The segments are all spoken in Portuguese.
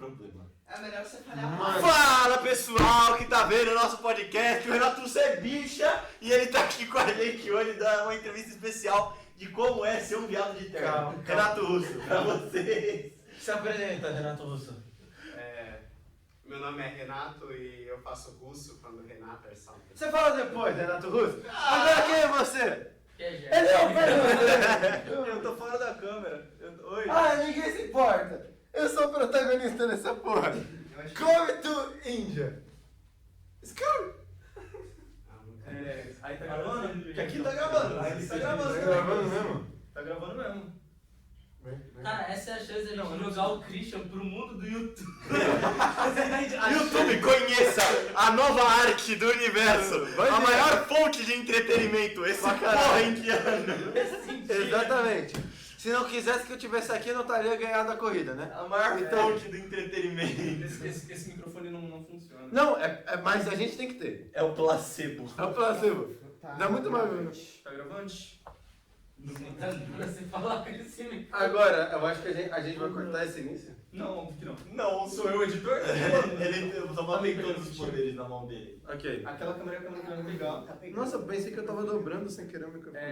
problema. É melhor você falhar. Mano. Fala pessoal que tá vendo o nosso podcast, o Renato Russo é bicha e ele tá aqui com a gente hoje dando uma entrevista especial de como é ser um viado de terno. Calma. Renato Russo, pra vocês. Se apresenta, Renato Russo. Meu nome é Renato e eu faço russo quando Renato é salvo. Você fala depois, Renato Russo. Agora quem é você? Ele Ele é o Fernando. Eu tô fora da câmera. Oi. Ah, ninguém se importa. Eu sou o protagonista dessa porra. Come to Índia. Screw. Aí tá gravando? Que aqui tá gravando. Aí tá gravando. Tá gravando mesmo? Tá gravando mesmo. Cara, essa é a chance de jogar o Christian pro mundo do YouTube. YouTube, conheça a nova arte do universo. A maior fonte de entretenimento. Esse porra indiano. Exatamente. Se não quisesse que eu tivesse aqui, eu não estaria ganhando a corrida, né? A maior fonte do entretenimento. Esse microfone não funciona. Não, mas a gente tem que ter. É o placebo. É o placebo. Dá muito mais. Tá gravando? Não tá pra você falar com esse microfone. Agora, eu acho que a gente vai cortar esse início. Não, óbvio que não. Não, sou eu o editor. Ele só tem todos os poderes na mão dele. Ok. Aquela câmera que eu não quero pegar. Nossa, eu pensei que eu tava dobrando sem querer o microfone.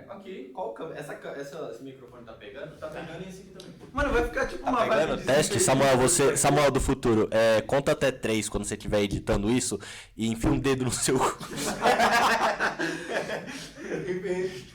Ok. Qual câmera? Esse microfone tá pegando? Tá pegando e esse aqui também. Mano, vai ficar tipo uma Tá pegando? vibe de Teste, desempenho. Samuel do futuro, conta até 3 quando você estiver editando isso e enfia um dedo no seu cu. Enfim.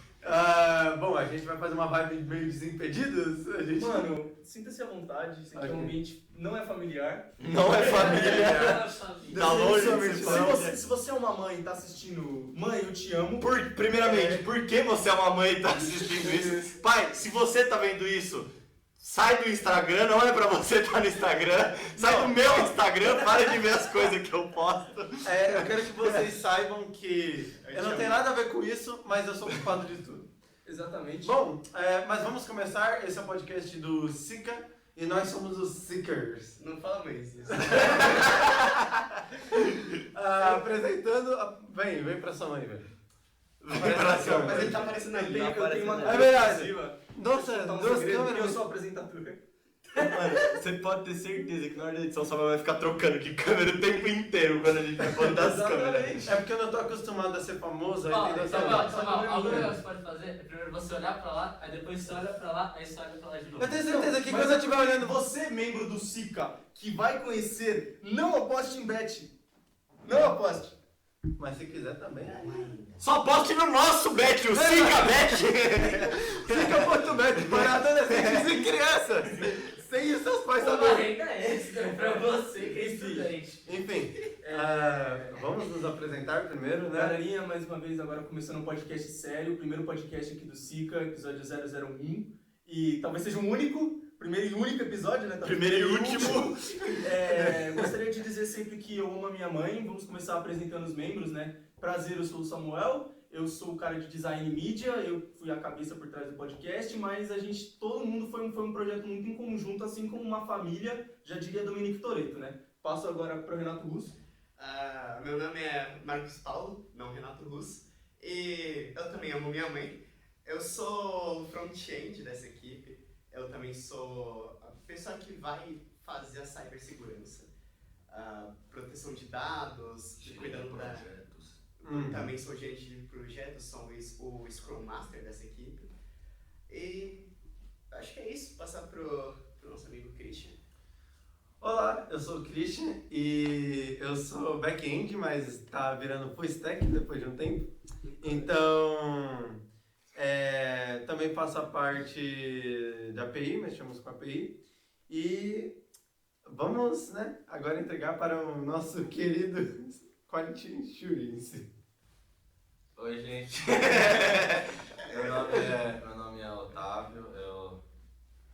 Bom, a gente vai fazer uma vibe meio desimpedidos. A gente... Mano, sinta-se à vontade. Esse aqui é um ambiente não é familiar. Não é família. Tá longe de ser Se família. você é uma mãe e tá assistindo Mãe, eu te amo. Primeiramente, por que você é uma mãe e tá assistindo isso? Pai, se você tá vendo isso, sai do Instagram, não é pra você estar no Instagram. Sai do meu Instagram, para de ver as coisas que eu posto. eu quero que vocês saibam que eu não tenho nada a ver com isso, mas eu sou culpado de tudo. Exatamente. Bom, mas vamos começar. Esse é o podcast do Sika e nós somos os Seekers. Não fala mais isso. Apresentando. Vem pra sua mãe, velho. Mas ele tá aparecendo ali. Eu tenho uma É verdade. exclusiva. Nossa, Tá um duas segredo, câmeras. Eu sou apresentador. Mano, você pode ter certeza que na hora da edição sua mãe vai ficar trocando de câmera o tempo inteiro quando a gente vai botar as câmeras. É porque eu não tô acostumado a ser famoso, aí Ó, tem que Samuel, alguma coisa que você pode fazer é primeiro você olhar pra lá, aí depois você olha pra lá, aí você olha pra lá de novo. Eu tenho certeza que Mas quando eu estiver olhando Você, membro do SICA, que vai conhecer, não aposte em bet. Não aposte. Mas se quiser também. Só poste no nosso bet, o Sica Bet. Fica.bet para adolescentes e crianças. Sem os seus pais Uma saberem. renda extra pra você que é estudante. Enfim, vamos nos apresentar primeiro, né? Galerinha, mais uma vez agora começando um podcast sério, o primeiro podcast aqui do SICA, episódio 001. E talvez seja o único, primeiro e único episódio, né? Talvez Primeiro e último. Gostaria de dizer sempre que eu amo a minha mãe. Vamos começar apresentando os membros, né? Prazer, eu sou o Samuel. Eu sou o cara de design e mídia, eu fui a cabeça por trás do podcast, mas todo mundo foi um projeto muito em conjunto, assim como uma família, já diria Dominique Toretto, né? Passo agora para o Renato Russo. Meu nome é Marcos Paulo, não Renato Russo. E eu também amo minha mãe. Eu sou o front-end dessa equipe. Eu também sou a pessoa que vai fazer a cibersegurança. Proteção de dados, cuidando da... Também sou gerente de projetos, sou o Scrum Master dessa equipe. E acho que é isso, passar pro nosso amigo Christian. Olá, eu sou o Christian e eu sou back-end, mas tá virando full stack depois de um tempo. Então, também faço a parte da API, mexemos com a API. E vamos, né, agora entregar para o nosso querido Quality Insurance. Oi, gente. Meu nome é Otávio, eu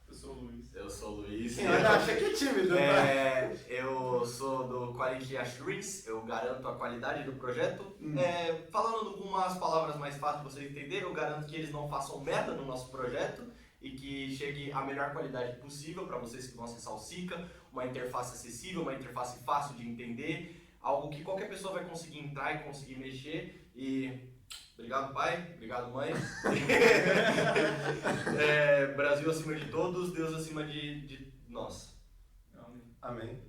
sou o Luiz. Eu sou o Luiz. Quem olha acha que é tímido, né? Eu sou do Quality Assurance, eu garanto a qualidade do projeto. Falando algumas palavras mais fáceis de vocês entenderem, eu garanto que eles não façam merda no nosso projeto e que chegue a melhor qualidade possível para vocês que vão acessar o SICA, uma interface acessível, uma interface fácil de entender, algo que qualquer pessoa vai conseguir entrar e conseguir mexer. E obrigado, pai, obrigado, mãe. Brasil acima de todos, Deus acima de nós. Amém.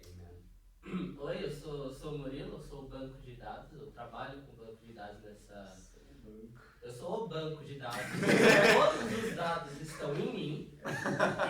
Amen. Oi, eu sou o Murilo, eu sou o banco de dados, eu trabalho com banco de dados nessa... Eu sou o banco de dados. Todos os dados estão em mim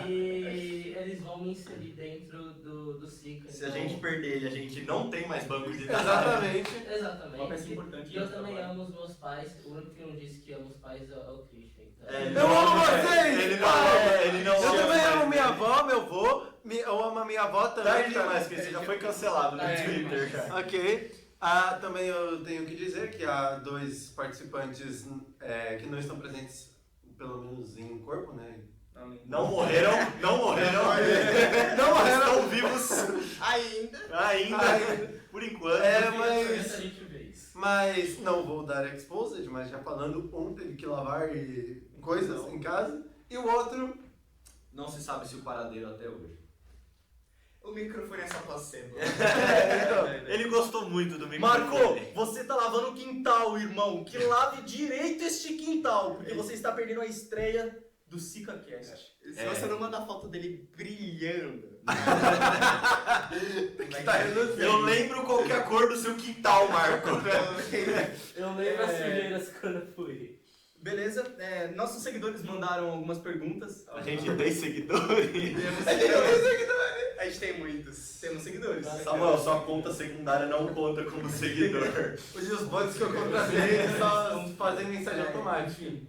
e eles vão me inserir dentro do Sika. Se a gente perder ele, a gente não tem mais banco de dados. Exatamente. Exatamente. Uma peça importante E eu desse também trabalho. amo os meus pais. O único que não disse que ama os pais é o Christian. Então... Eu amo vocês! Ele não Eu ama também mais. amo minha avó, meu avô. Eu amo a minha avó também. Tarde demais, que você já foi cancelado no Twitter, cara. Ok. Também eu tenho que dizer que há 2 participantes que não estão presentes, pelo menos em corpo, né? Não morreram. Não morreram. Estão vivos ainda. Por enquanto. Essa a gente vê isso. Mas não vou dar exposed, mas já falando, um teve que lavar coisas em casa. E o outro... Não se sabe se o paradeiro até hoje. O microfone é só placebo. Ele gostou muito do microfone. Marco, você tá lavando o quintal, irmão. Que lave direito este quintal, porque você está perdendo a estreia do SikaCast. Se você não mandar foto dele brilhando. Tá reduzindo. Eu lembro qual que é a cor do seu quintal, Marco. Eu lembro as sujeiras quando eu fui. Beleza, nossos seguidores mandaram algumas perguntas. A gente tem seguidores. A gente tem muitos. Temos seguidores. Samuel, sua conta secundária não conta como seguidor. Os bots que eu contratei só fazem mensagem automática.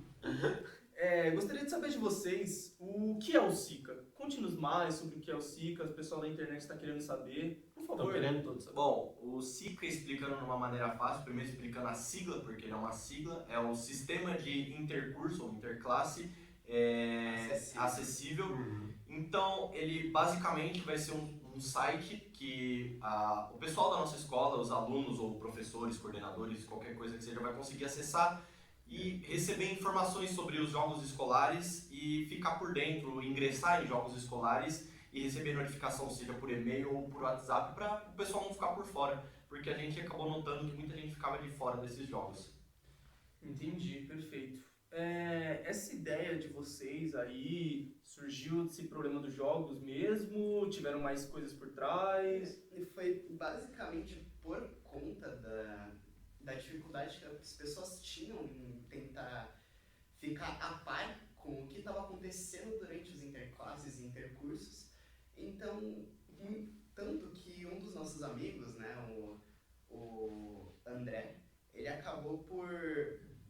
Gostaria de saber de vocês o que é o Sika. Conte-nos mais sobre o que é o Sika, o pessoal da internet está querendo saber. Por Estão favor. querendo todos saber. Bom, o Sika, explicando de uma maneira fácil, primeiro explicando a sigla, porque ele é uma sigla, é o Sistema de Intercurso ou Interclasse Acessível. Então, ele basicamente vai ser um site que o pessoal da nossa escola, os alunos ou professores, coordenadores, qualquer coisa que seja, vai conseguir acessar e receber informações sobre os jogos escolares e ficar por dentro, ingressar em jogos escolares e receber notificação, seja por e-mail ou por WhatsApp, para o pessoal não ficar por fora, porque a gente acabou notando que muita gente ficava de fora desses jogos. Entendi, perfeito. Essa ideia de vocês aí surgiu desse problema dos jogos mesmo? Tiveram mais coisas por trás? E foi basicamente por conta da dificuldade que as pessoas tinham em tentar ficar a par com o que estava acontecendo durante os interclasses e intercursos. Então, tanto que um dos nossos amigos, né, o André, ele acabou por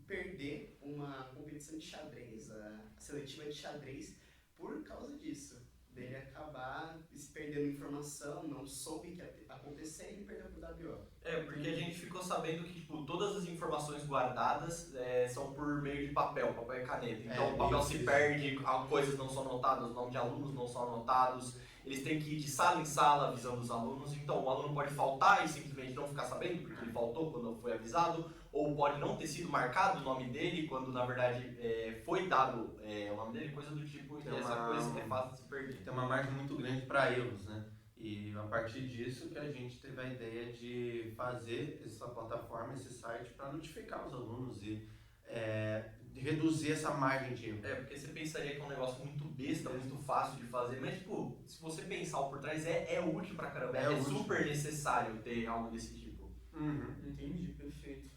perder uma competição de xadrez, a seletiva de xadrez, por causa disso. Dele acabar se perdendo informação, não soube o que ia acontecer e perdeu pro WO. Porque a gente ficou sabendo que tipo, todas as informações guardadas são por meio de papel e caneta. Então o papel se perde, coisas não são anotadas, os nomes de alunos não são anotados, eles têm que ir de sala em sala avisando os alunos. Então o aluno pode faltar e simplesmente não ficar sabendo porque ele faltou quando foi avisado, ou pode não ter sido marcado o nome dele quando na verdade foi dado o nome dele, coisa do tipo, e essa coisa é fácil de se perder. Tem uma margem muito grande para erros, né? E a partir disso que a gente teve a ideia de fazer essa plataforma, esse site, para notificar os alunos e de reduzir essa margem de erro. Porque você pensaria que é um negócio muito besta, muito fácil de fazer, mas tipo, se você pensar o por trás, é útil pra caramba, é útil. super necessário ter algo desse tipo. Entendi, perfeito.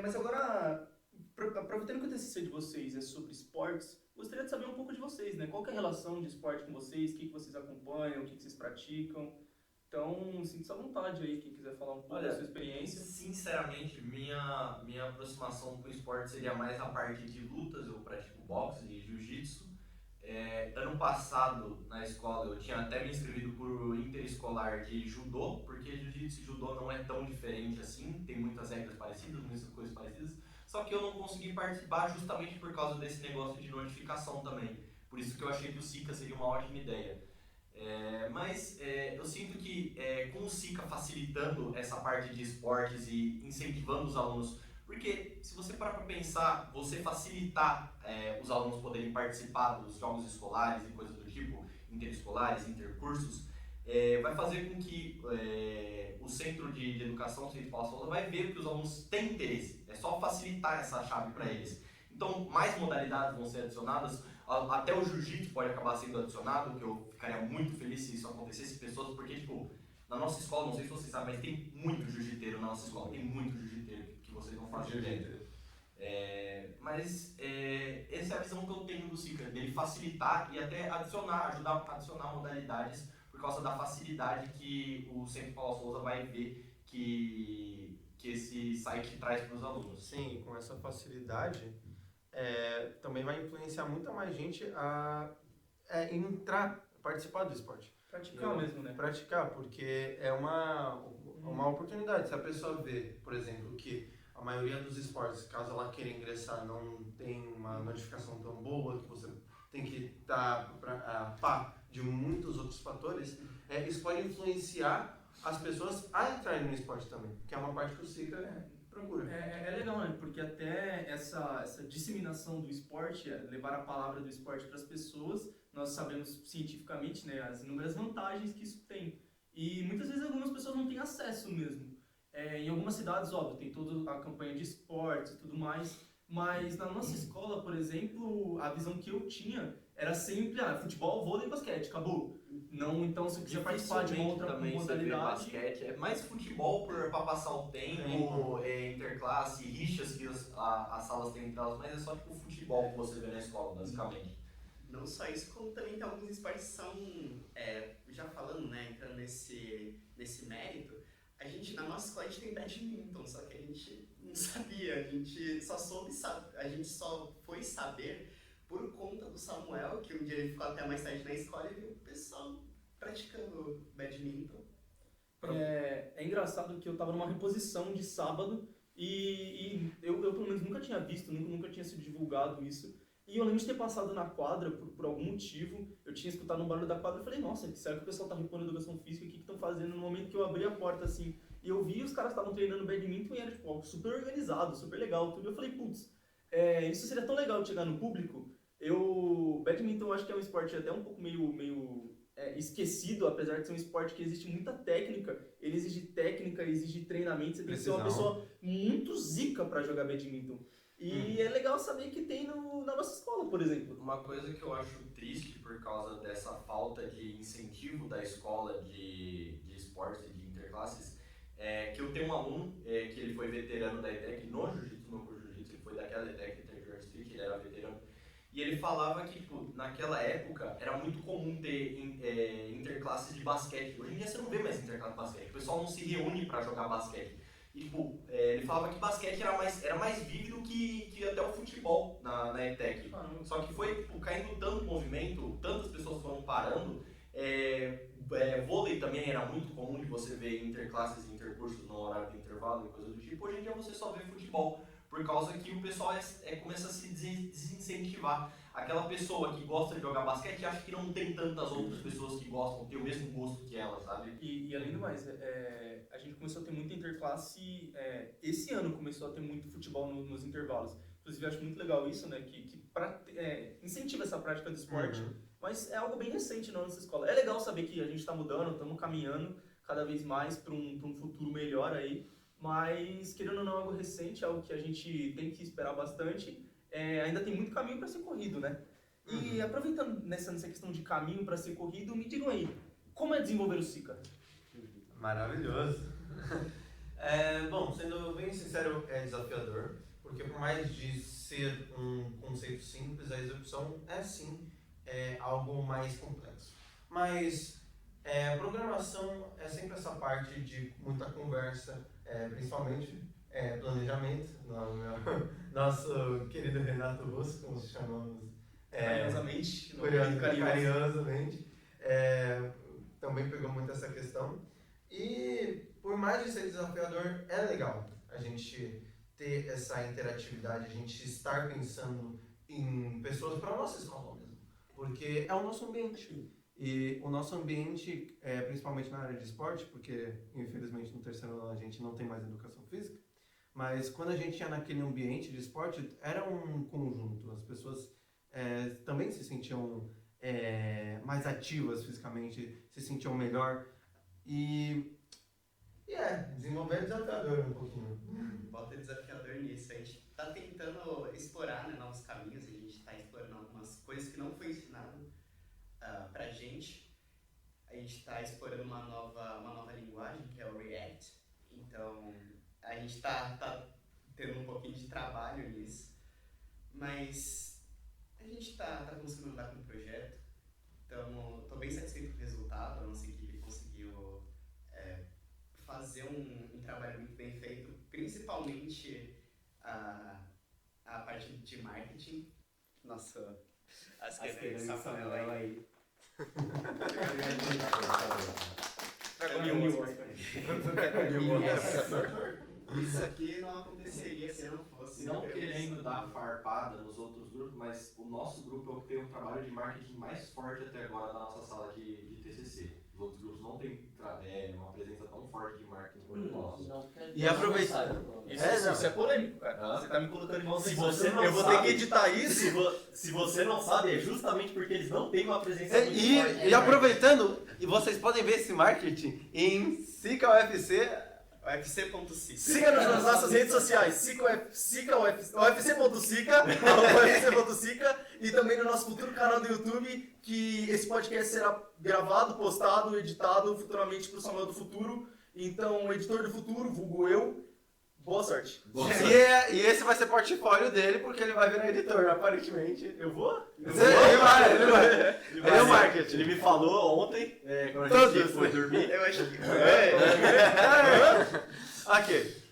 Mas agora, aproveitando que o TCC de vocês é sobre esportes, gostaria de saber um pouco de vocês, né? Qual que é a relação de esporte com vocês, o que vocês acompanham, o que vocês praticam. Então, sinta-se à vontade aí, quem quiser falar um pouco da sua experiência. Sinceramente, minha aproximação com o esporte seria mais a parte de lutas. Eu pratico boxe e jiu-jitsu. Ano passado, na escola, eu tinha até me inscrevido por interescolar de judô, porque jiu-jitsu e judô não é tão diferente assim, tem muitas regras parecidas, muitas coisas parecidas, só que eu não consegui participar justamente por causa desse negócio de notificação também. Por isso que eu achei que o Sika seria uma ótima ideia. Mas eu sinto que com o Sika facilitando essa parte de esportes e incentivando os alunos, porque se você parar para pensar, você facilitar os alunos poderem participar dos jogos escolares e coisas do tipo, interescolares, intercursos, vai fazer com que o Centro de Educação, o Centro de Paula Souza, vai ver que os alunos têm interesse. É só facilitar essa chave para eles. Então, mais modalidades vão ser adicionadas. Até o jiu-jitsu pode acabar sendo adicionado, que eu ficaria muito feliz se isso acontecesse, pessoas, porque, tipo, na nossa escola, não sei se vocês sabem, mas tem muito jiu-jiteiro na nossa escola, tem muito jiu-jiteiro que vocês não fazem ideia. Mas essa é a visão que eu tenho do Cicra, dele facilitar e até ajudar a adicionar modalidades por causa da facilidade que o Centro Paulo Souza vai ver que esse site traz para os alunos. Sim, com essa facilidade, também vai influenciar muita mais gente a participar do esporte. Praticar mesmo, né? Praticar, porque é uma oportunidade. Se a pessoa vê, por exemplo, que a maioria dos esportes, caso ela queira ingressar, não tem uma notificação tão boa, que você tem que estar a par de muitos outros fatores, isso pode influenciar as pessoas a entrarem no esporte também, que é uma parte que o Cicra procura. É legal, né? Porque até essa disseminação do esporte, levar a palavra do esporte para as pessoas, nós sabemos cientificamente, né, as inúmeras vantagens que isso tem. E muitas vezes algumas pessoas não têm acesso mesmo. Em algumas cidades, óbvio, tem toda a campanha de esportes e tudo mais, mas na nossa escola, por exemplo, a visão que eu tinha era sempre futebol, vôlei e basquete, acabou. Não, então, se você participar de uma outra também modalidade... basquete, é mais futebol para passar o tempo, interclasse, rixas que as salas têm entre elas, mas é só tipo futebol que você vê na escola, basicamente. Não só isso, como também tem alguns esportes que são, já falando, né, entrando nesse mérito, a gente, na nossa escola, a gente tem badminton, só que a gente não sabia, a gente só foi saber por conta do Samuel, que um dia ele ficou até mais tarde na escola e viu o pessoal praticando badminton. É engraçado que eu tava numa reposição de sábado e eu pelo menos nunca tinha visto, nunca tinha sido divulgado isso. E eu lembro de ter passado na quadra por algum motivo, eu tinha escutado um barulho da quadra e falei, nossa, será que o pessoal tá repondo educação física? O que estão fazendo? No momento que eu abri a porta, assim, e eu vi os caras estavam treinando badminton e era, tipo, algo super organizado, super legal, tudo. Eu falei, putz, isso seria tão legal de chegar no público. Badminton eu acho que é um esporte até um pouco meio esquecido, apesar de ser um esporte que existe muita técnica. Ele exige técnica, exige treinamento, você tem que ser uma pessoa muito zica para jogar badminton. E é legal saber que tem na nossa escola, por exemplo. Uma coisa que eu acho triste por causa dessa falta de incentivo da escola de esportes e de interclasses é que eu tenho um aluno que ele foi veterano da ETEC no Jiu-Jitsu, no curso Jiu-Jitsu, ele foi daquela ETEC, ETEC Street, ele era veterano. E ele falava que, tipo, naquela época era muito comum ter interclasses de basquete. Hoje em dia você não vê mais interclasse de basquete, o pessoal não se reúne para jogar basquete. E, tipo, ele falava que basquete era mais vívido que até o futebol na ETEC. Só que foi, tipo, caindo tanto movimento, tantas pessoas foram parando. Vôlei também era muito comum de você ver interclasses e intercursos no horário de intervalo e coisas do tipo. Hoje em dia você só vê futebol, por causa que o pessoal começa a se desincentivar. Aquela pessoa que gosta de jogar basquete acha que não tem tantas outras pessoas que gostam, têm o mesmo gosto que ela, sabe? E além do mais, a gente começou a ter muita interclasse, esse ano começou a ter muito futebol nos intervalos. Inclusive, eu acho muito legal isso, né, que incentiva essa prática do esporte, mas é algo bem recente na nossa escola. É legal saber que a gente está mudando, estamos caminhando cada vez mais para um futuro melhor aí, mas, querendo ou não, algo recente, algo que a gente tem que esperar bastante. Ainda tem muito caminho para ser corrido, né? E aproveitando nessa questão de caminho para ser corrido, me digam aí, como é desenvolver o Cicra? Maravilhoso! Bom, sendo bem sincero, é desafiador, porque por mais de ser um conceito simples, a execução sim algo mais complexo. Mas programação é sempre essa parte de muita conversa, principalmente planejamento. Nosso querido Renato Russo, como chamamos carinhosamente, também pegou muito essa questão. E por mais de ser desafiador, é legal a gente ter essa interatividade, a gente estar pensando em pessoas para a nossa escola mesmo, porque é o nosso ambiente. E o nosso ambiente, principalmente na área de esporte, porque infelizmente no terceiro ano a gente não tem mais educação física, mas quando a gente ia naquele ambiente de esporte, era um conjunto, as pessoas também se sentiam mais ativas fisicamente, se sentiam melhor e desenvolver desafiador um pouquinho. Bota desafiador nisso, a gente tá tentando explorar, né, novos caminhos, a gente tá explorando algumas coisas que não foi ensinado pra gente. gente está explorando uma nova linguagem, que é o React. Então, a gente tá tendo um pouquinho de trabalho nisso. Mas a gente tá conseguindo andar com o projeto. Então, estou bem satisfeito com o resultado. A nossa equipe conseguiu fazer um trabalho muito bem feito, principalmente a parte de marketing. Nossa, as questões de Samuel aí. Isso aqui não aconteceria se não fosse. Não querendo dar farpada nos outros grupos, mas o nosso grupo é o que tem um trabalho de marketing mais forte até agora na nossa sala de TCC. Os outros grupos não têm uma presença tão forte de marketing quanto o nosso. E aproveitando. Isso é polêmico, cara. Você tá me colocando em mãos Se de você não eu vou sabe- ter que editar isso. Se você não sabe, é justamente porque eles não têm uma presença muito E, forte. e aproveitando, e vocês podem ver esse marketing em Sica UFC. UFC.6. Siga-nos nas nossas redes sociais, Sica UFC.sica, UFC.sica, e também no nosso futuro canal do YouTube, que esse podcast será gravado, postado, editado futuramente para o Samuel do Futuro. Então, editor do futuro, vulgo eu, boa sorte. E esse vai ser portfólio dele, porque ele vai virar editor, aparentemente. Eu vou? Ele vai. Ele é o marketing. Ele me falou ontem, quando a Todos. gente foi dormir. Eu acho que. Ok.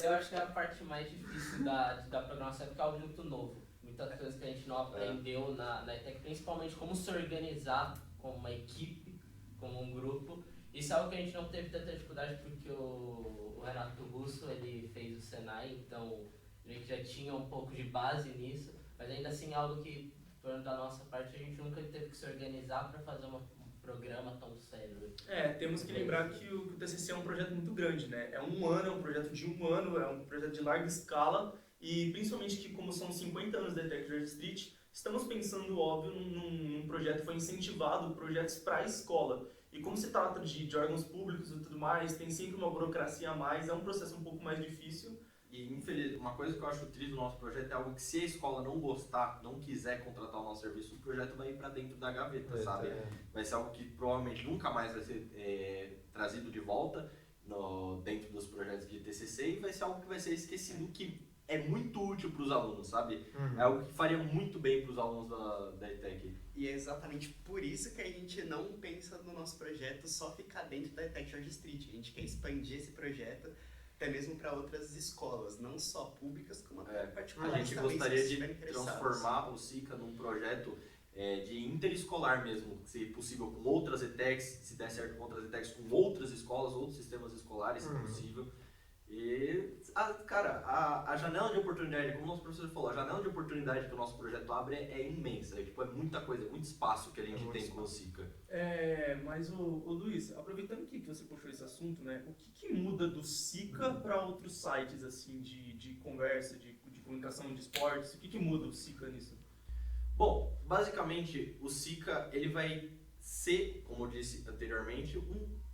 Eu acho que a parte mais difícil da programação é porque é algo muito novo. Muitas coisas que a gente não aprendeu na ETEC, principalmente como se organizar como uma equipe, como um grupo. Isso é algo que a gente não teve tanta dificuldade porque o Renato Russo ele fez o Senai, então a gente já tinha um pouco de base nisso, mas ainda assim é algo que, da nossa parte, a gente nunca teve que se organizar para fazer um programa tão sério. Temos que lembrar que o TCC é um projeto muito grande, né? É um projeto de um ano, é um projeto de larga escala e principalmente que como são 50 anos da ETEC Georgia Street, estamos pensando, óbvio, num projeto que foi incentivado, projetos para a escola. E como se trata de órgãos públicos e tudo mais, tem sempre uma burocracia a mais, é um processo um pouco mais difícil. E, infelizmente, uma coisa que eu acho triste do nosso projeto é algo que, se a escola não gostar, não quiser contratar o nosso serviço, o projeto vai ir para dentro da gaveta, sabe? Vai ser algo que provavelmente nunca mais vai ser trazido de volta dentro dos projetos de TCC e vai ser algo que vai ser esquecido, que é muito útil para os alunos, sabe? É algo que faria muito bem para os alunos da ETEC. E é exatamente por isso que a gente não pensa no nosso projeto só ficar dentro da ETEC Georgia Street. A gente quer expandir esse projeto até mesmo para outras escolas, não só públicas, como até A particulares gente também, gostaria se de estiverem interessados. transformar o SICA num projeto de interescolar mesmo, se possível com outras ETECs, se der certo com outras ETECs, com outras escolas, outros sistemas escolares, se possível. E, cara, a janela de oportunidade, como o nosso professor falou, a janela de oportunidade que o nosso projeto abre é imensa. É muita coisa, é muito espaço que a gente tem com o SICA. Mas o Luiz, aproveitando que você puxou esse assunto, né, o que muda do SICA para outros sites assim de conversa, de comunicação de esportes? O que muda o SICA nisso? Bom, basicamente o SICA ele vai ser, como eu disse anteriormente,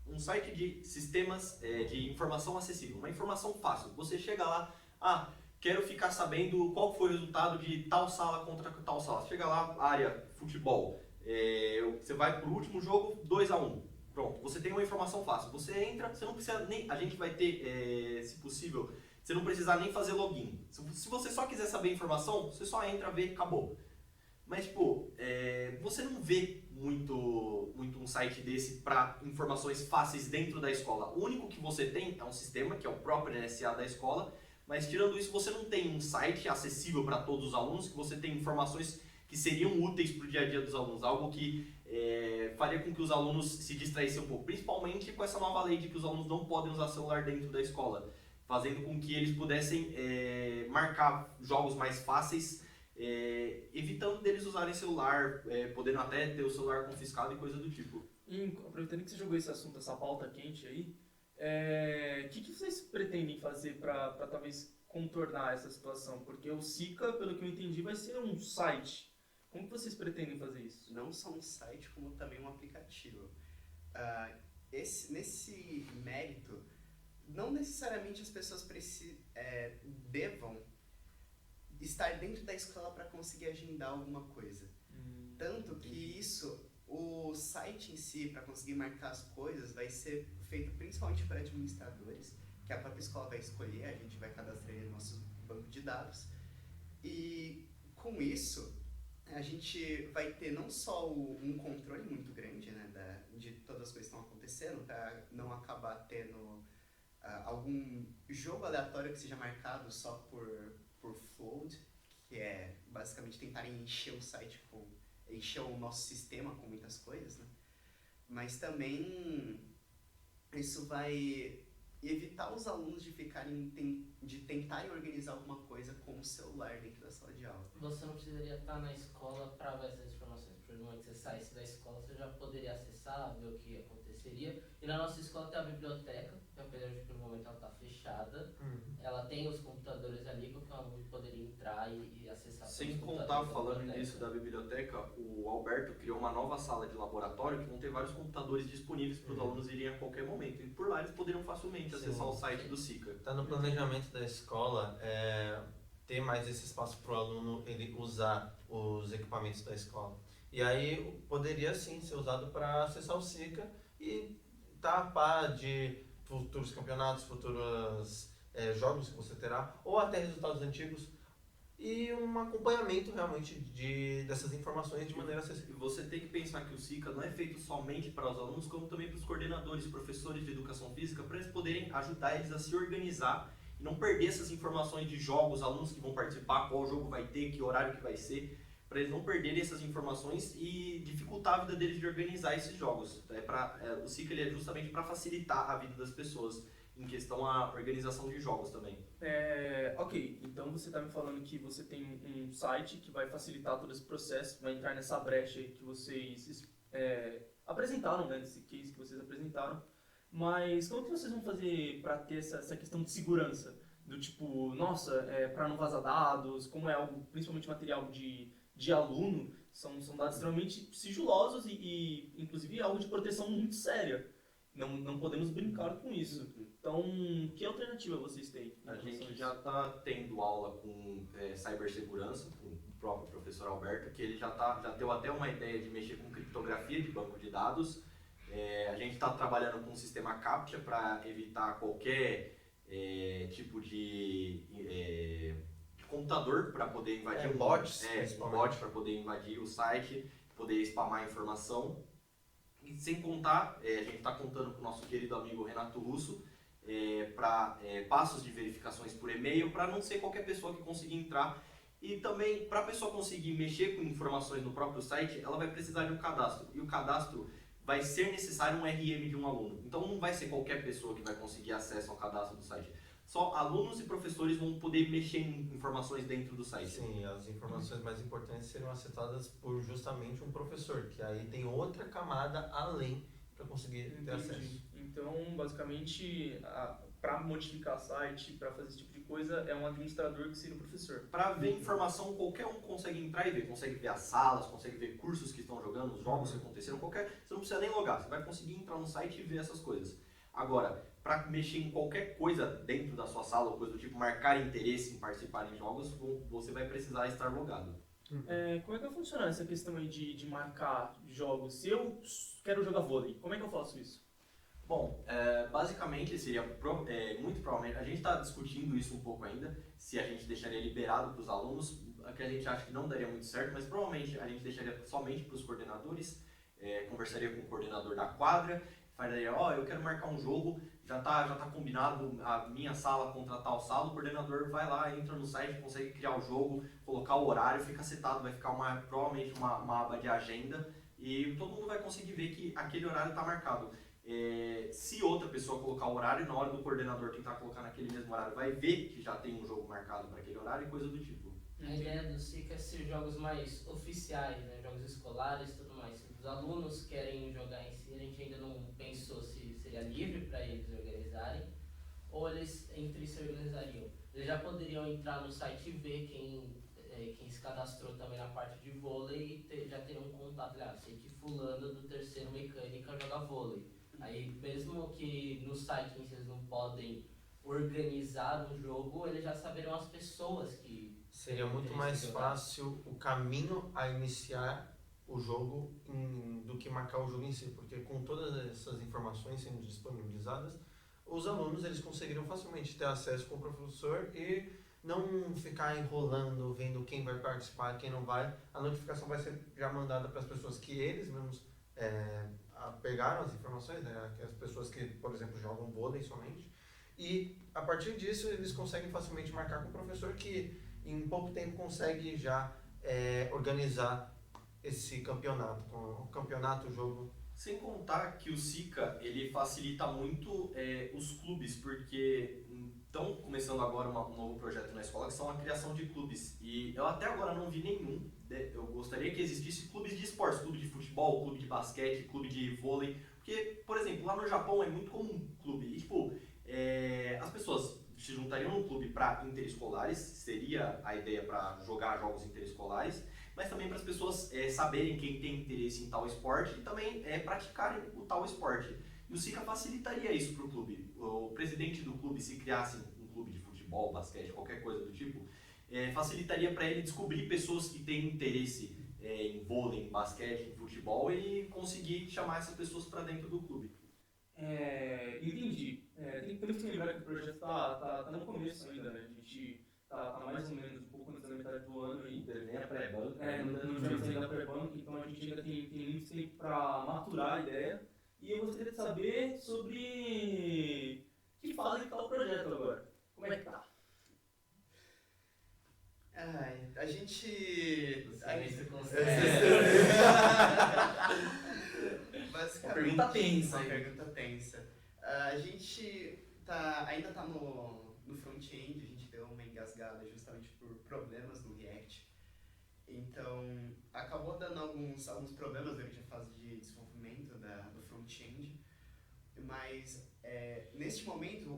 um site de sistemas de informação acessível, uma informação fácil. Você chega lá, quero ficar sabendo qual foi o resultado de tal sala contra tal sala. Chega lá, área, futebol. Você vai pro último jogo, 2-1. Pronto, você tem uma informação fácil. Você entra, você não precisa nem... A gente vai ter, se possível, você não precisar nem fazer login. Se você só quiser saber a informação, você só entra, vê, acabou. Mas, você não vê muito um site desse para informações fáceis dentro da escola. O único que você tem é um sistema, que é o próprio NSA da escola, mas tirando isso, você não tem um site acessível para todos os alunos, que você tem informações que seriam úteis para o dia a dia dos alunos, algo que faria com que os alunos se distraíssem um pouco, principalmente com essa nova lei de que os alunos não podem usar celular dentro da escola, fazendo com que eles pudessem marcar jogos mais fáceis, evitando deles usarem celular, podendo até ter o celular confiscado e coisa do tipo. E aproveitando que você jogou esse assunto, essa pauta quente aí, o que vocês pretendem fazer para talvez contornar essa situação? Porque o SICA, pelo que eu entendi, vai ser um site. Como que vocês pretendem fazer isso? Não só um site, como também um aplicativo. Nesse mérito, não necessariamente as pessoas devam estar dentro da escola para conseguir agendar alguma coisa. Tanto que isso O site em si, para conseguir marcar as coisas, vai ser feito principalmente por administradores, que a própria escola vai escolher, a gente vai cadastrar ele no nosso banco de dados. E com isso, a gente vai ter não só um controle muito grande, né, de todas as coisas que estão acontecendo, para não acabar tendo algum jogo aleatório que seja marcado só por float, que é basicamente tentarem encher o site encher o nosso sistema com muitas coisas, né? Mas também isso vai evitar os alunos de tentarem organizar alguma coisa com o celular dentro da sala de aula. Você não precisaria estar na escola para ver essas informações. Por exemplo, que você saísse da escola, você já poderia acessar, ver o que aconteceria. E na nossa escola tem a biblioteca, que apesar de que no momento ela está fechada, ela tem os computadores ali, que o aluno poderia entrar e acessar. Sem contar, falando nisso da biblioteca, o Alberto criou uma nova sala de laboratório que vão ter vários computadores disponíveis para os alunos irem a qualquer momento. E por lá eles poderiam facilmente acessar o site do SICA. Está no planejamento da escola ter mais esse espaço para o aluno ele usar os equipamentos da escola. E aí poderia sim ser usado para acessar o SICA e estar a par de futuros campeonatos, futuros jogos que você terá, ou até resultados antigos, e um acompanhamento realmente dessas informações de maneira acessível. Você tem que pensar que o SICA não é feito somente para os alunos, como também para os coordenadores, professores de educação física, para eles poderem ajudar eles a se organizar e não perder essas informações de jogos, alunos que vão participar, qual jogo vai ter, que horário que vai ser, para eles não perderem essas informações e dificultar a vida deles de organizar esses jogos. O SICA ele é justamente para facilitar a vida das pessoas em questão à organização de jogos também. Ok, então você está me falando que você tem um site que vai facilitar todo esse processo, vai entrar nessa brecha aí que vocês apresentaram, né, desse case que vocês apresentaram, mas como que vocês vão fazer para ter essa questão de segurança? Do tipo, nossa, para não vazar dados, como é algo, principalmente material de aluno, são dados extremamente sigilosos e inclusive algo de proteção muito séria. Não podemos brincar com isso. Então, que alternativa vocês têm? A gente já está tendo aula com cibersegurança, com o próprio professor Alberto, que ele já deu até uma ideia de mexer com criptografia de banco de dados. A gente está trabalhando com um sistema CAPTCHA para evitar qualquer tipo de computador para poder invadir bots, um bot para poder invadir o site, poder spamar informação. E sem contar, a gente está contando com o nosso querido amigo Renato Russo para passos de verificações por e-mail, para não ser qualquer pessoa que consiga entrar. E também, para a pessoa conseguir mexer com informações no próprio site, ela vai precisar de um cadastro. E o cadastro vai ser necessário um RM de um aluno. Então não vai ser qualquer pessoa que vai conseguir acesso ao cadastro do site. Só alunos e professores vão poder mexer em informações dentro do site. Sim, as informações mais importantes seriam acessadas por justamente um professor, que aí tem outra camada além para conseguir ter acesso. Então, basicamente, para modificar site, para fazer esse tipo de coisa, é um administrador que seria o professor. Para ver informação, qualquer um consegue entrar e ver. Consegue ver as salas, consegue ver cursos que estão jogando, os jogos que aconteceram, você não precisa nem logar. Você vai conseguir entrar no site e ver essas coisas. Agora, para mexer em qualquer coisa dentro da sua sala, ou coisa do tipo, marcar interesse em participar em jogos, você vai precisar estar logado. Como é que vai funcionar essa questão aí de marcar jogos? Se eu quero jogar vôlei, como é que eu faço isso? Bom, basicamente seria muito provavelmente, a gente está discutindo isso um pouco ainda, se a gente deixaria liberado para os alunos, que a gente acha que não daria muito certo, mas provavelmente a gente deixaria somente para os coordenadores, conversaria com o coordenador da quadra, falaria, eu quero marcar um jogo, já tá combinado a minha sala contra tal sala, o coordenador vai lá, entra no site, consegue criar o jogo, colocar o horário, fica setado, vai ficar provavelmente uma aba de agenda e todo mundo vai conseguir ver que aquele horário está marcado. Se outra pessoa colocar o horário, na hora do coordenador tentar colocar naquele mesmo horário, vai ver que já tem um jogo marcado para aquele horário e coisa do tipo. A ideia do SICA é ser jogos mais oficiais, né? Jogos escolares e tudo mais. Se os alunos querem jogar em si, a gente ainda não pensou se seria livre para eles organizarem ou eles entre se organizariam. Eles já poderiam entrar no site e ver quem se cadastrou também na parte de vôlei e já teriam um contato. Sei que fulano do terceiro mecânica joga vôlei. Aí mesmo que no site eles não podem organizar um jogo, eles já saberiam as pessoas que... Seria muito mais fácil o caminho a iniciar o jogo do que marcar o jogo em si, porque com todas essas informações sendo disponibilizadas, os alunos eles conseguiriam facilmente ter acesso com o professor e não ficar enrolando, vendo quem vai participar, quem não vai. A notificação vai ser já mandada para as pessoas que eles mesmos pegaram as informações, né? As pessoas que, por exemplo, jogam vôlei somente. E a partir disso eles conseguem facilmente marcar com o professor que em pouco tempo consegue já organizar esse campeonato, com o campeonato, o jogo. Sem contar que o SICA, ele facilita muito os clubes, porque estão começando agora um novo projeto na escola, que são a criação de clubes. E eu até agora não vi nenhum. Eu gostaria que existisse clubes de esportes, clube de futebol, clube de basquete, clube de vôlei. Porque, por exemplo, lá no Japão é muito comum clube. E, tipo, as pessoas se juntariam num clube para interescolares, seria a ideia para jogar jogos interescolares, mas também para as pessoas saberem quem tem interesse em tal esporte e também praticarem o tal esporte. E o SICA facilitaria isso para o clube. O presidente do clube, se criasse um clube de futebol, basquete, qualquer coisa do tipo, facilitaria para ele descobrir pessoas que têm interesse em vôlei, em basquete, em futebol e conseguir chamar essas pessoas para dentro do clube. Entendi. Temos que lembrar que o projeto tá no começo ainda, né? A gente tá mais ou menos um pouco antes da metade do ano aí. Nem a pré-banca. Não tivemos ainda pré-banca, então a gente ainda tem muito tempo para maturar a ideia. E eu gostaria de saber sobre que fase que tá o projeto agora. Como é que tá? A gente... Uma pergunta tensa, Uma hein? pergunta tensa. A gente ainda tá no front-end, a gente deu uma engasgada justamente por problemas no React. Então, acabou dando alguns problemas durante a fase de desenvolvimento do front-end. Mas, neste momento,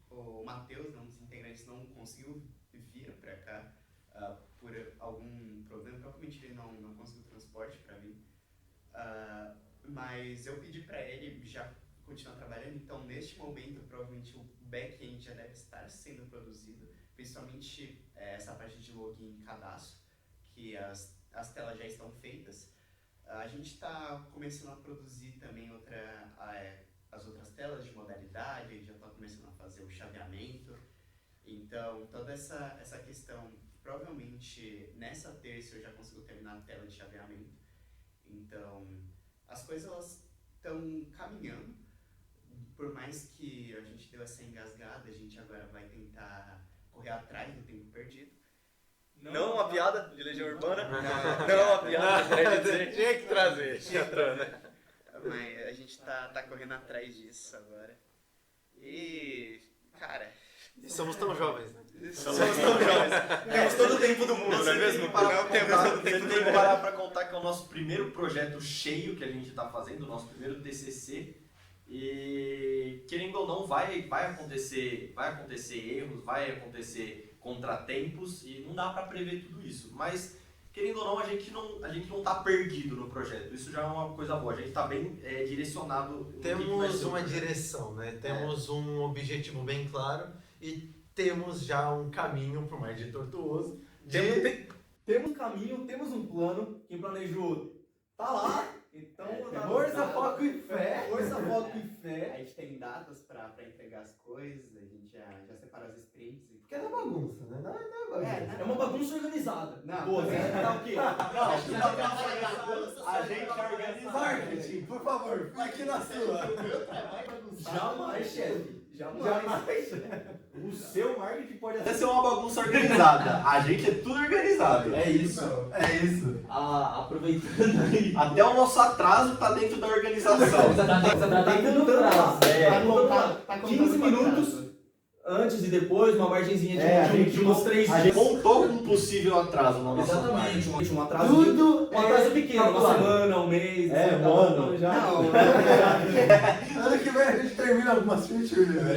o Matheus, um dos integrantes, não conseguiu vir para cá por algum problema. Provavelmente ele não conseguiu transporte para mim. Mas eu pedi para ele já continuar trabalhando, então neste momento provavelmente o back-end já deve estar sendo produzido, principalmente essa parte de login e cadastro, que as telas já estão feitas. A gente está começando a produzir também as outras telas de modalidade, a gente já está começando a fazer o chaveamento, então toda essa questão, provavelmente nessa terça eu já consigo terminar a tela de chaveamento, então as coisas estão caminhando, por mais que a gente deu essa engasgada, a gente agora vai tentar correr atrás do tempo perdido. Não uma piada de Legião Urbana? Não uma piada, Tinha que trazer. Mas a gente tá correndo atrás disso agora. E, cara... Somos tão jovens, né? Somos tão jovens. Temos todo o tempo do mundo, não é mesmo? Você tem que parar para contar que é o nosso primeiro projeto cheio que a gente está fazendo, o nosso primeiro TCC. E, querendo ou não, vai acontecer erros, vai acontecer contratempos e não dá para prever tudo isso. Mas, querendo ou não, a gente não está perdido no projeto. Isso já é uma coisa boa. A gente está bem direcionado. Temos uma direção, né? Temos um objetivo bem claro e temos já um caminho, por mais de tortuoso. Temos um caminho, temos um plano. Quem planejou tá lá. Então, Força, foco e fé. Força, foco e fé. A gente tem datas para entregar as coisas, a gente já separa as sprints. Porque não é bagunça, né? Não é bagunça. É uma bagunça organizada. Não, Pô, tá o quê? A gente organiza. Marketing, por favor, fique na sua. Jamais, chefe. Jamais. O seu marketing pode Até ser uma bagunça organizada. A gente é tudo organizado. É isso. Aproveitando aí. Até o nosso atraso tá dentro da organização. Tá dentro do prazo. Tá 15 minutos antes e depois, uma margenzinha de uns 3 A gente contou com um possível atraso na nossa Exatamente, parte. um atraso. Tudo Um atraso pequeno, uma calculado. semana, um mês. Um ano. Já. Ano que vem a gente termina algumas features, né?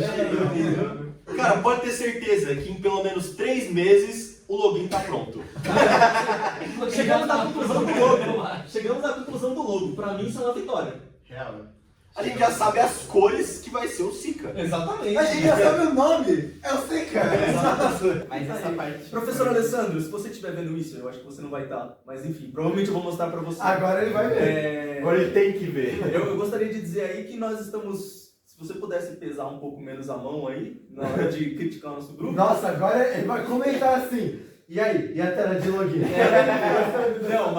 Cara, pode ter certeza que em pelo menos 3 meses o login tá pronto. Chegamos à conclusão do logo. Pra mim isso é uma vitória. Real. A gente já sabe as cores que vai ser o Sica. Exatamente. A gente já sabe o nome. É o Sica. Mas essa parte... Professor Alessandro, se você estiver vendo isso, eu acho que você não vai estar, mas enfim, provavelmente eu vou mostrar pra você. Agora ele vai ver. Agora ele tem que ver. Eu gostaria de dizer aí que nós estamos, se você pudesse pesar um pouco menos a mão aí, na hora de criticar o nosso grupo. Nossa, agora ele vai comentar assim. E aí? E a tela de login? Não,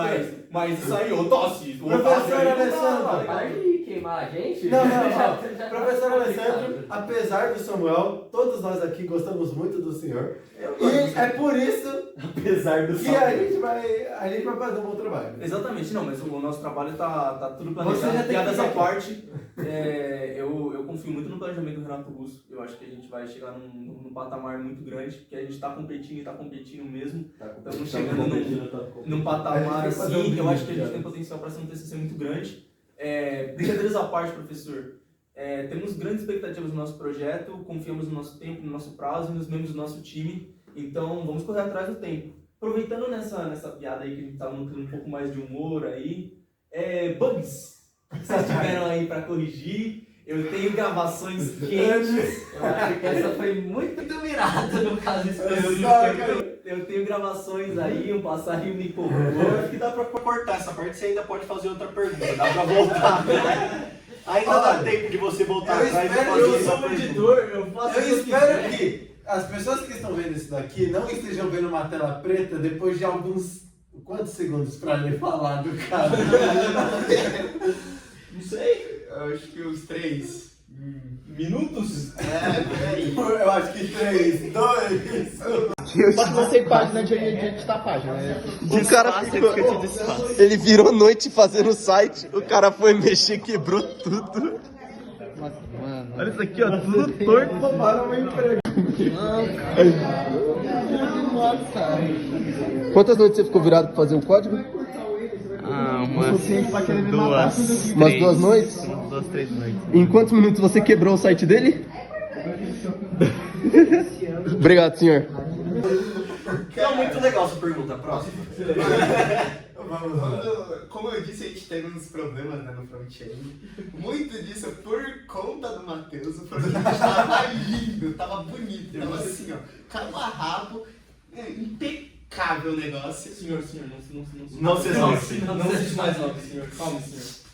mas isso aí, ô Tossi, o Professor Otávio aí, Alessandro. Para de queimar a gente. Não, Já tá Professor Alessandro, complicado. apesar do Samuel, todos nós aqui gostamos muito do senhor. E é por isso Apesar do que a gente vai fazer um bom trabalho. Exatamente, não, mas o nosso trabalho tá tudo Você já planejado. tem Piadas que à ver aqui. parte, eu confio muito no planejamento do Renato Russo. Eu acho que a gente vai chegar num patamar muito grande, porque a gente tá competindo e tá competindo mesmo. Estamos chegando num patamar A gente vai fazer um assim, eu acho que a vídeo, gente tem potencial para ser um TCC muito grande. Brincadeiras à parte, professor. Temos grandes expectativas no nosso projeto, confiamos no nosso tempo, no nosso prazo e nos membros do nosso time. Então, vamos correr atrás do tempo. Aproveitando nessa piada aí que a gente tá montando um pouco mais de humor aí, bugs que vocês tiveram aí para corrigir. Eu tenho gravações quentes. Eu acho que essa foi muito mirada no caso específico. Eu tenho gravações aí, um passarinho me cobrou. Eu acho que dá pra cortar essa parte, você ainda pode fazer outra pergunta, dá pra voltar. Ainda dá tempo de você voltar eu atrás e espero- fazer eu essa sou pergunta. eu faço Eu espero que as pessoas que estão vendo isso daqui não estejam vendo uma tela preta depois de alguns... Quantos segundos pra ele falar do cara? Não sei, eu acho que uns 3 minutos. por aí. Eu acho que 3, 2... Só que não tem página de editar a página, né? O cara ficou... Ele virou noite fazendo o site, o cara foi mexer, quebrou tudo. Mano. Olha isso aqui, ó, tudo torto. Tomaram meu emprego. Quantas noites você ficou virado pra fazer o código? Umas 2. Umas 2 noites? Umas 2, 3 noites. Em quantos minutos você quebrou o site dele? Obrigado, senhor. Não, muito legal essa pergunta, próxima. Vamos lá. Como eu disse, a gente teve uns problemas, né, no front-end. Muito disso por conta do Matheus. O front-end tava lindo, tava bonito. Tava assim, ó, cabo a rabo, impecável o negócio. Senhor, Não se exauce. Não existe mais nome, senhor. Calma, senhor.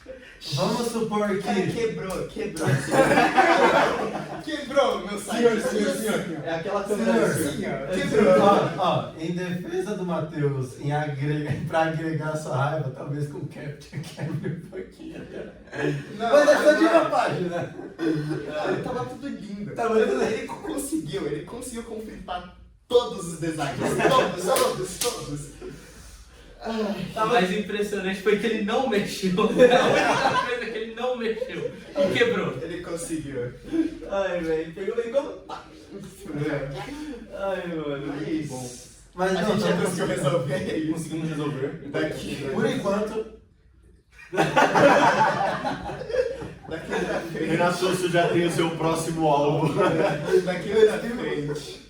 Vamos supor Cara, que... quebrou. Quebrou meu site. Senhor. É aquela câmera Assim, ó, quebrou. Ó, em defesa do Matheus, pra agregar sua raiva, talvez com Capture quebre um pouquinho. Não, Mas é só de uma agora- página. Não, tava tudo lindo. Tava tudo- Ele conseguiu completar todos os designs. Todos. O mais impressionante foi que ele não mexeu. A única coisa que ele não mexeu e quebrou. Ele conseguiu. Ai, velho, pegou bem como. Ai, mano, Mas- muito bom. Mas A não, gente já não, conseguiu resolver isso. Conseguimos resolver. Daqui. por enquanto, Daqui pra frente. Renato Russo já tem o seu próximo álbum. Daqui pra frente.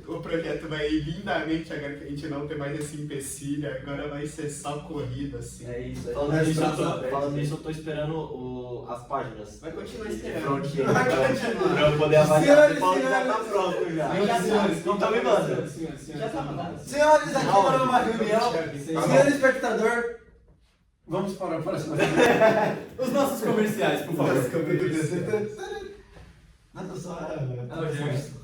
O projeto vai ir lindamente agora que a gente não tem mais esse empecilho. Agora vai ser só corrida, assim. É isso aí. Falando nisso, eu tô esperando as páginas. Vai continuar De esperando. front-end Vai pra continuar. eu poder avaliar. Senhores, O Paulo já senhores. tá pronto já. Senhores, Não tá me mandando. Já tá mandado. senhores, aqui para uma reunião. Senhor espectador, vamos para a próxima. Os nossos comerciais, por favor. Nada só. Ah, o Gerson.